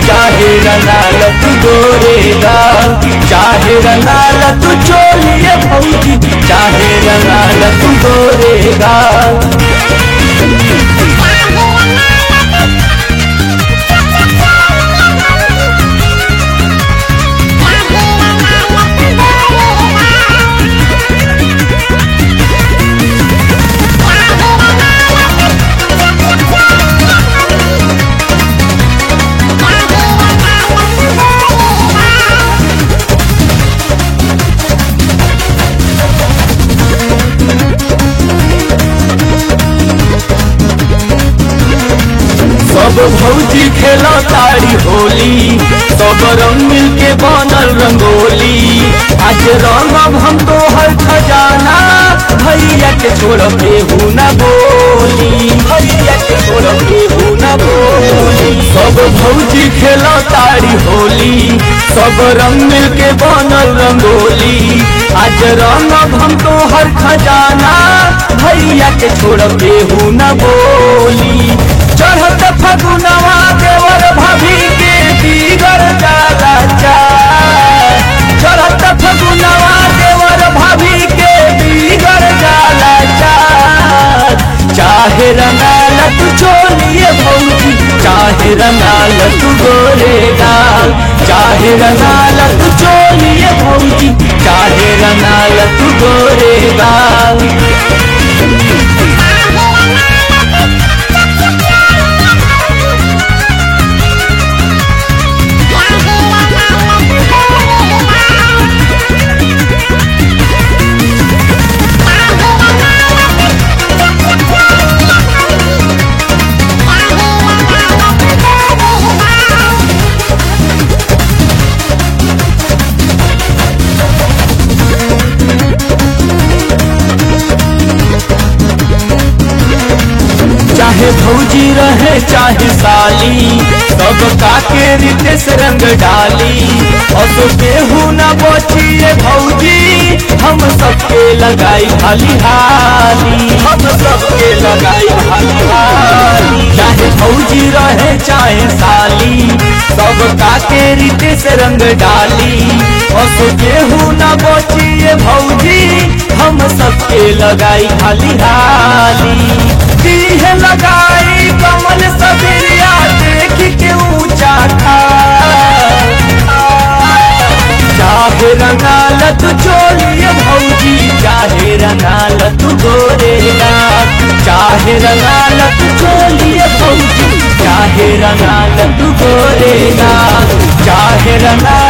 चाहे रंगाल तू गोरेगा, चाहे रंगाल तू चोलिए भौजी, चाहे रंगाल तू गोरेगा। सब भौजी खेला तारी होली, सब रंग मिल के बनल रंगोली। आज रंगब हम तो हर खजाना, भैया के छोड़ केहू न बोली, भैया के छोड़ केहू न बोली। सब भौजी खेला तारी होली, सब रंग मिल के बनल रंगोली। आज रंगब हम तो हर खजाना, भैया के छोड़ केहू न बोली। चढ़त फगुनवा देवर भाभी के बिगड़ जाला चाल, चढ़त फगुनवा देवर भाभी के बिगड़ जाला चाल। चाहे रंगाल तू चोलिए भौजी, चाहे रंगाल तू गोरेगा, चाहे रंगाल तू चोलिए भौजी, चाहे रंगाल तू गोरेगा। चाहे भौजी रहे चाहे साली, सब काके रितेश रंग डाली। असो केहू न बचिए भौजी, हम सबके लगाई हाली हाली, हम सबके लगाई हाली हाली। चाहे भौजी रहे चाहे साली, सब काके रितेश रंग डाली। असो केहू न बचिए भौजी, हम सबके लगाई हाली हाली। है लगाई कमल सबरिया देख के ऊंचा खा, चाहे रंगाल तू चोलिए भौजी, चाहे रंगाल तू गोरेगा, चाहे रंगाल तू चोलिए भौजी, चाहे रंगाल तू गोरेगा, चाहे रंगाल